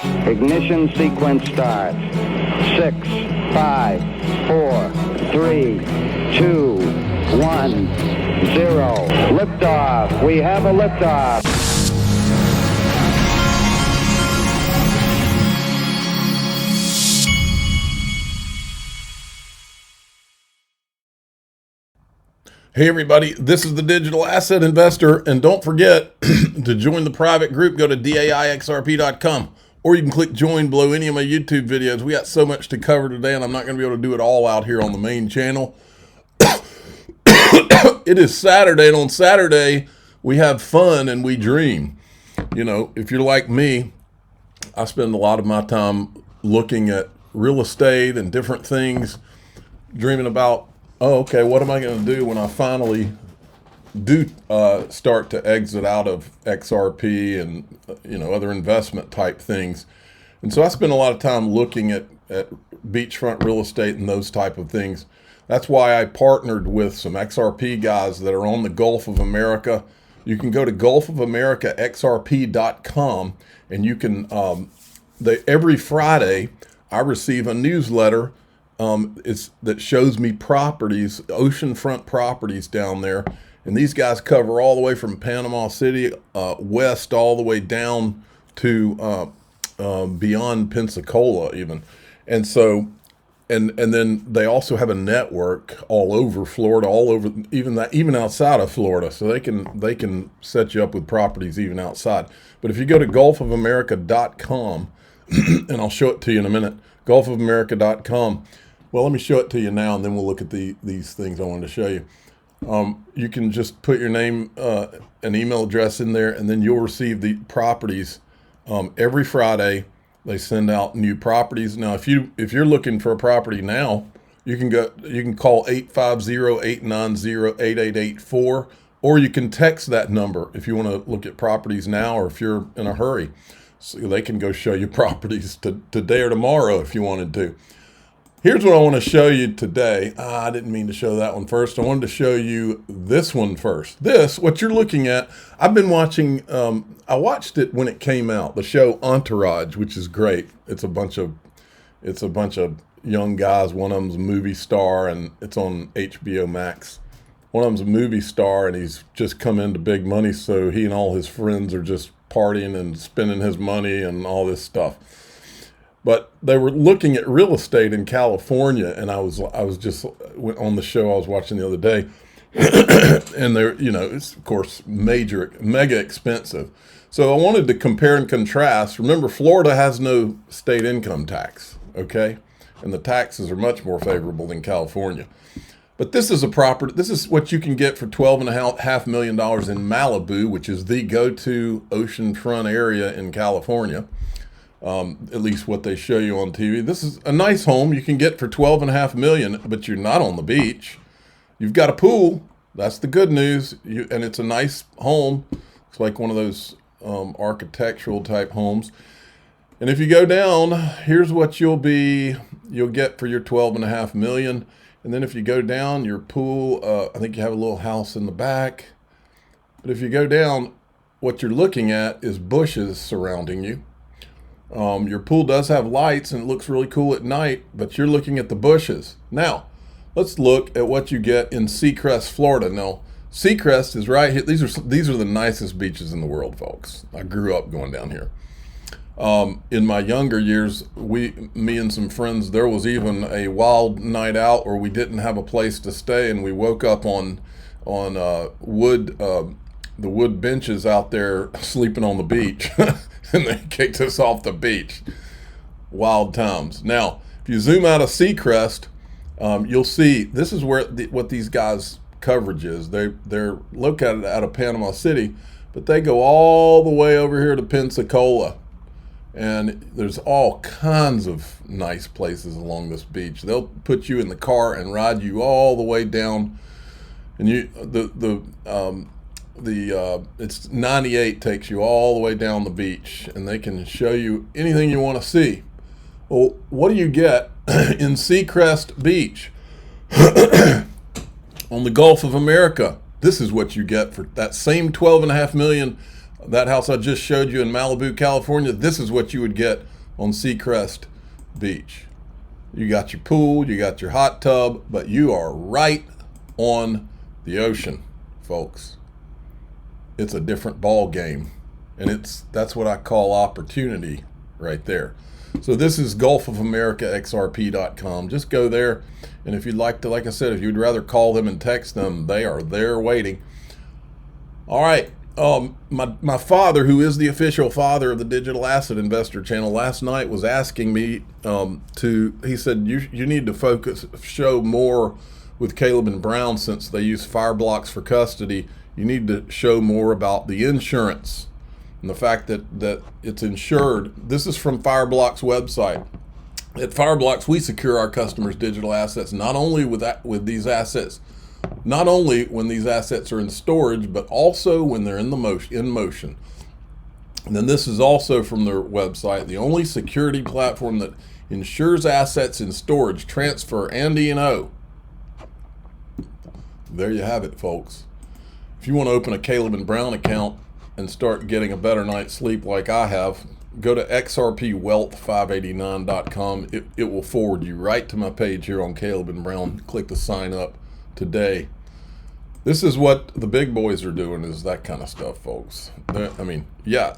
Ignition sequence start. 6, 5, 4, 3, 2, 1, 0. Liftoff. We have a liftoff. Hey everybody, this is the Digital Asset Investor, and don't forget to join the private group. Go to DAIXRP.com, or you can click join below any of my YouTube videos. We got so much to cover today, and I'm not going to be able to do it all out here on the main channel. It is Saturday, and on Saturday, we have fun and we dream. You know, if you're like me, I spend a lot of my time looking at real estate and different things, dreaming about, oh, okay, what am I going to do when I finally do start to exit out of XRP and, you know, other investment type things. And so I spend a lot of time looking at beachfront real estate and those type of things. That's why I partnered with some XRP guys that are on the Gulf of America. You can go to gulfofamericaxrp.com, and you can, every Friday, I receive a newsletter that shows me properties, oceanfront properties down there. And these guys cover all the way from Panama City west all the way down to beyond Pensacola even. And so, and then they also have a network all over Florida, all over, even outside of Florida. So they can set you up with properties even outside. But if you go to gulfofamerica.com, and I'll show it to you in a minute, gulfofamerica.com. Well, let me show it to you now, and then we'll look at these things I wanted to show you. You can just put your name, an email address in there, and then you'll receive the properties every Friday. They send out new properties. Now, if you're looking for a property now, you can call 850-890-8884, or you can text that number if you want to look at properties now, or if you're in a hurry. So they can go show you properties today or tomorrow if you wanted to. Here's what I want to show you today. I didn't mean to show that one first. I wanted to show you this one first. What you're looking at, I've been watching, I watched it when it came out, the show Entourage, which is great. It's a bunch of young guys. One of them's a movie star, and it's on HBO Max. One of them's a movie star, and he's just come into big money, so he and all his friends are just partying and spending his money and all this stuff. But they were looking at real estate in California, and I was just on the show I was watching the other day, and they're, you know, it's of course mega expensive. So I wanted to compare and contrast. Remember, Florida has no state income tax, okay, and the taxes are much more favorable than California. But this is a property. This is what you can get for $12.5 million in Malibu, which is the go-to oceanfront area in California. At least what they show you on TV. This is a nice home you can get for $12.5 million, but you're not on the beach. You've got a pool. That's the good news. And it's a nice home. It's like one of those architectural type homes. And if you go down, here's what you'll get for your $12.5 million. And then if you go down, your pool, I think you have a little house in the back. But if you go down, what you're looking at is bushes surrounding you. Your pool does have lights, and it looks really cool at night, but you're looking at the bushes. Now, let's look at what you get in Seacrest, Florida. Now, Seacrest is right here. These are the nicest beaches in the world, folks. I grew up going down here. In my younger years, me and some friends, there was even a wild night out where we didn't have a place to stay, and we woke up on wood benches out there sleeping on the beach. And they kicked us off the beach. Wild times. Now, if you zoom out of Seacrest, you'll see this is where what these guys' coverage is. They're located out of Panama City, but they go all the way over here to Pensacola. And there's all kinds of nice places along this beach. They'll put you in the car and ride you all the way down. And it's 98 takes you all the way down the beach, and they can show you anything you want to see. Well, what do you get in Seacrest Beach on the Gulf of America? This is what you get for that same $12.5 million That house I just showed you in Malibu, California, this is what you would get on Seacrest Beach. You got your pool, you got your hot tub, but you are right on the ocean, folks. It's a different ball game, and that's what I call opportunity right there. So this is Gulf of America XRP.com. Just go there, and if you'd like to, like I said, if you'd rather call them and text them, they are there waiting. All right. My father, who is the official father of the Digital Asset Investor channel, last night was asking me he said, you need to show more with Caleb and Brown, since they use Fireblocks for custody. You need to show more about the insurance and the fact that it's insured. This is from Fireblocks website. At Fireblocks, we secure our customers' digital assets, not only with these assets, not only when these assets are in storage, but also when they're in motion. And then this is also from their website, the only security platform that insures assets in storage, transfer, and E&O. There you have it, folks. If you want to open a Caleb and Brown account and start getting a better night's sleep like I have, go to xrpwealth589.com. It will forward you right to my page here on Caleb and Brown. Click the sign up today. This is what the big boys are doing, is that kind of stuff, folks. The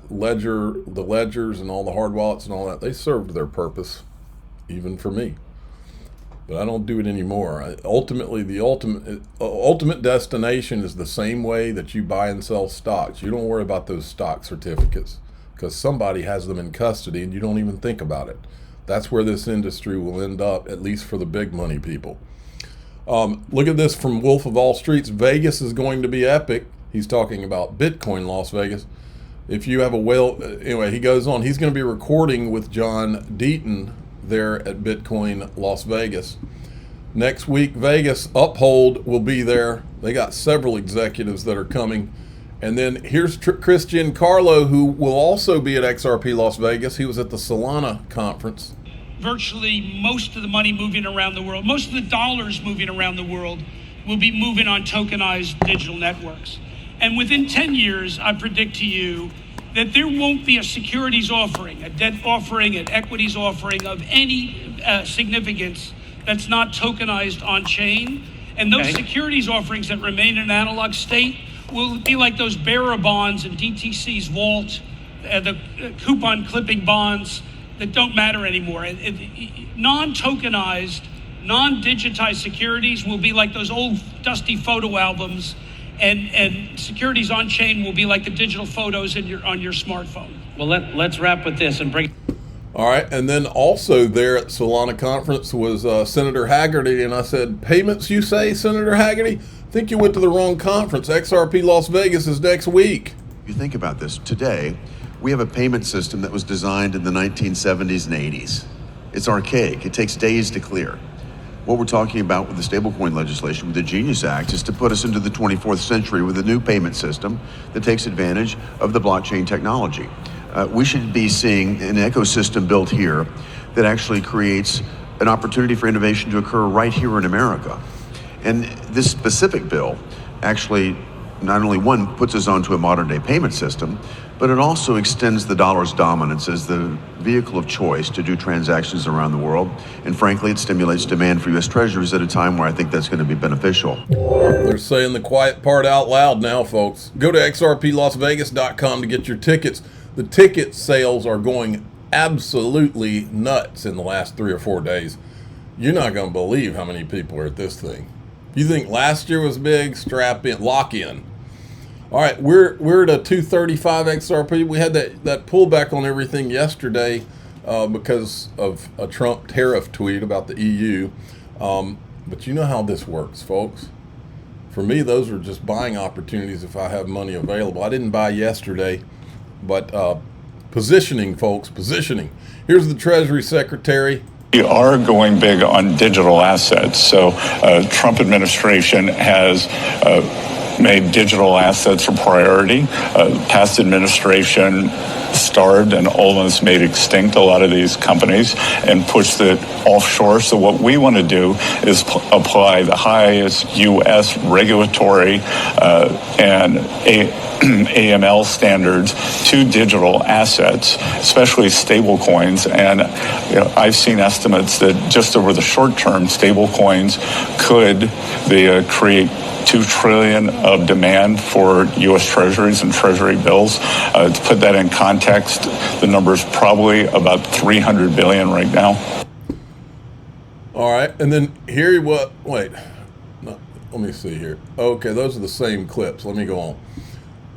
ledgers and all the hard wallets and all that, they served their purpose, even for me. But I don't do it anymore. Ultimately, the ultimate destination is the same way that you buy and sell stocks. You don't worry about those stock certificates, because somebody has them in custody and you don't even think about it. That's where this industry will end up, at least for the big money people. Look at this from Wolf of All Streets. Vegas is going to be epic. He's talking about Bitcoin Las Vegas. If you have anyway, he goes on. He's going to be recording with John Deaton there at Bitcoin Las Vegas. Next week, Vegas, Uphold will be there. They got several executives that are coming. And then here's Christian Carlo, who will also be at XRP Las Vegas. He was at the Solana conference. Virtually most of the money moving around the world, most of the dollars moving around the world will be moving on tokenized digital networks. And within 10 years, I predict to you that there won't be a securities offering, a debt offering, an equities offering of any significance that's not tokenized on chain. And those securities offerings that remain in an analog state will be like those bearer bonds and DTC's vault, the coupon clipping bonds that don't matter anymore. Non-tokenized, non-digitized securities will be like those old dusty photo albums, and securities on chain will be like the digital photos on your smartphone. Well, let's wrap with this and bring. All right, and then also there at Solana conference was Senator Haggerty, and I said, payments, you say, Senator Haggerty? I think you went to the wrong conference. XRP Las Vegas is next week. You think about this. Today, we have a payment system that was designed in the 1970s and 80s. It's archaic. It takes days to clear. What we're talking about with the stablecoin legislation, with the Genius Act, is to put us into the 24th century with a new payment system that takes advantage of the blockchain technology. We should be seeing an ecosystem built here that actually creates an opportunity for innovation to occur right here in America. And this specific bill actually not only puts us onto a modern day payment system, but it also extends the dollar's dominance as the vehicle of choice to do transactions around the world. And frankly, it stimulates demand for U.S. Treasuries at a time where I think that's going to be beneficial. They're saying the quiet part out loud now, folks. Go to xrplasvegas.com to get your tickets. The ticket sales are going absolutely nuts in the last 3 or 4 days. You're not going to believe how many people are at this thing. If you think last year was big, strap in, lock in. All right, we're at a 235 XRP. We had that pullback on everything yesterday because of a Trump tariff tweet about the EU. But you know how this works, folks. For me, those are just buying opportunities if I have money available. I didn't buy yesterday, but positioning, folks, positioning. Here's the Treasury Secretary. We are going big on digital assets. So Trump administration has made digital assets a priority. Past administration starved and almost made extinct a lot of these companies and pushed it offshore. So what we want to do is apply the highest U.S. regulatory and AML standards to digital assets, especially stable coins. And I've seen estimates that just over the short term, stable coins could create $2 trillion of demand for U.S. Treasuries and Treasury bills. To put that in context, the number is probably about $300 billion right now. All right, and then here let me see here. Okay, those are the same clips. Let me go on.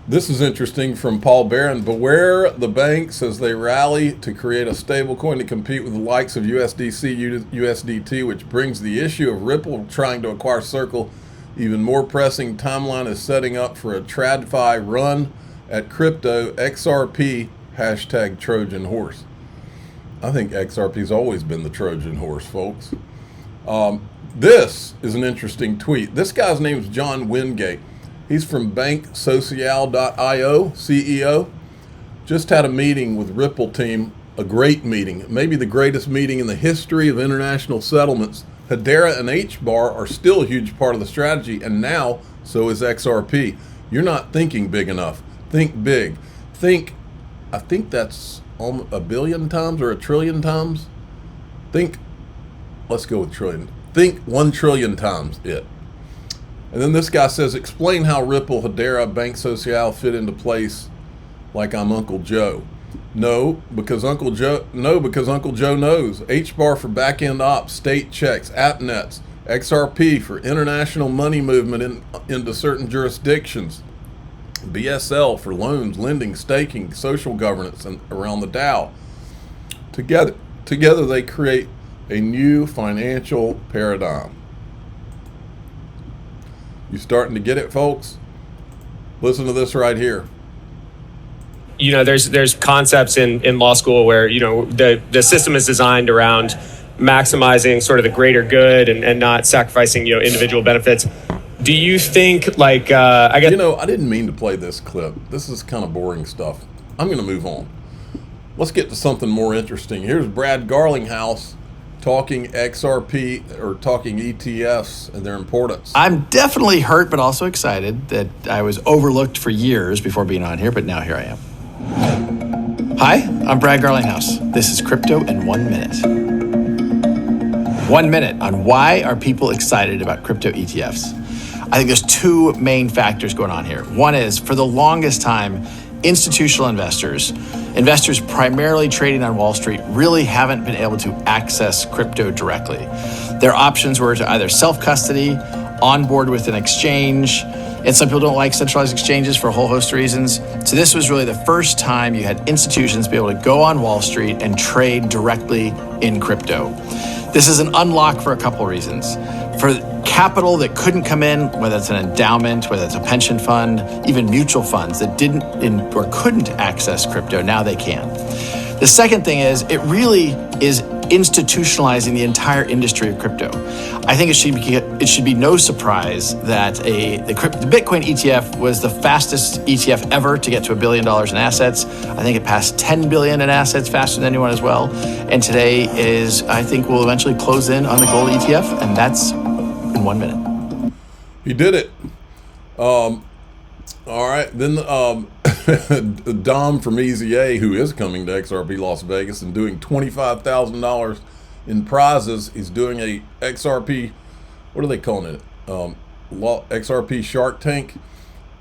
This is interesting from Paul Barron. Beware the banks as they rally to create a stable coin to compete with the likes of USDC, USDT, which brings the issue of Ripple trying to acquire Circle even more pressing. Timeline is setting up for a TradFi run at crypto. XRP, hashtag Trojan horse. I think XRP's always been the Trojan horse, folks. This is an interesting tweet. This guy's name is John Wingate. He's from banksocial.io, CEO. Just had a meeting with Ripple team, a great meeting, maybe the greatest meeting in the history of international settlements. Hedera and HBAR are still a huge part of the strategy, and now so is XRP. You're not thinking big enough. Think big. I think that's a billion times or a trillion times. Let's go with trillion. Think 1 trillion times it. And then this guy says, explain how Ripple, Hedera, Bank Social fit into place like I'm Uncle Joe. No, because Uncle Joe knows. HBAR for back-end ops, state checks, AppNets, XRP for international money movement into certain jurisdictions, BSL for loans, lending, staking, social governance, and around the DAO. Together they create a new financial paradigm. You starting to get it, folks? Listen to this right here. There's concepts in law school where, the system is designed around maximizing sort of the greater good and not sacrificing, individual benefits. Do you think I didn't mean to play this clip. This is kind of boring stuff. I'm going to move on. Let's get to something more interesting. Here's Brad Garlinghouse talking XRP or talking ETFs and their importance. I'm definitely hurt, but also excited that I was overlooked for years before being on here, but now here I am. Hi, I'm Brad Garlinghouse. This is Crypto in 1 minute. 1 minute on why are people excited about crypto ETFs. I think there's two main factors going on here. One is, for the longest time, institutional investors primarily trading on Wall Street, really haven't been able to access crypto directly. Their options were to either self-custody, onboard with an exchange, and some people don't like centralized exchanges for a whole host of reasons. So this was really the first time you had institutions be able to go on Wall Street and trade directly in crypto. This is an unlock for a couple reasons. For capital that couldn't come in, whether it's an endowment, whether it's a pension fund, even mutual funds that didn't or couldn't access crypto, now they can. The second thing is, it really is institutionalizing the entire industry of crypto. I think it should be no surprise that the Bitcoin ETF was the fastest ETF ever to get to $1 billion in assets. I think it passed 10 billion in assets faster than anyone as well. And today I think we'll eventually close in on the gold ETF, and that's in 1 minute. He did it. All right, then Dom from Easy A, who is coming to XRP Las Vegas and doing $25,000 in prizes. He's doing a XRP, what are they calling it? XRP Shark Tank.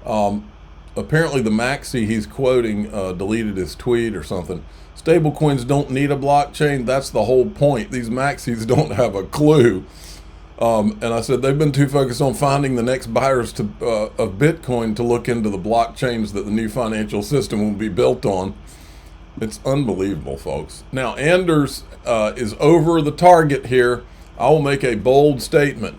Apparently the maxi he's quoting deleted his tweet or something. Stablecoins don't need a blockchain. That's the whole point. These maxis don't have a clue. And I said they've been too focused on finding the next buyers of Bitcoin to look into the blockchains that the new financial system will be built on. It's unbelievable, folks. Now, Anders is over the target here. I will make a bold statement.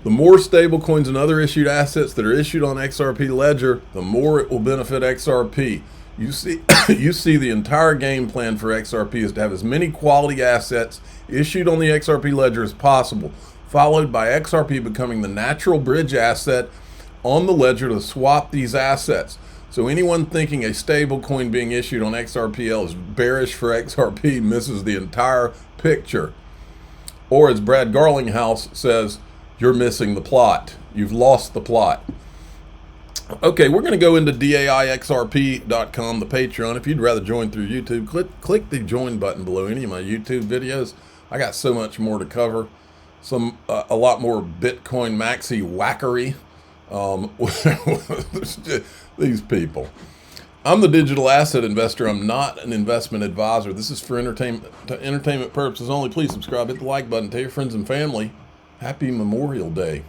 The more stablecoins and other issued assets that are issued on XRP Ledger, the more it will benefit XRP. You see the entire game plan for XRP is to have as many quality assets issued on the XRP Ledger as possible, followed by XRP becoming the natural bridge asset on the ledger to swap these assets. So anyone thinking a stable coin being issued on XRPL is bearish for XRP misses the entire picture. Or as Brad Garlinghouse says, you're missing the plot. You've lost the plot. Okay, we're going to go into DAIXRP.com, the Patreon. If you'd rather join through YouTube, click the join button below any of my YouTube videos. I got so much more to cover. A lot more Bitcoin maxi whackery. These people. I'm the digital asset investor. I'm not an investment advisor. This is for entertainment purposes only. Please subscribe, hit the like button, tell your friends and family. Happy Memorial Day.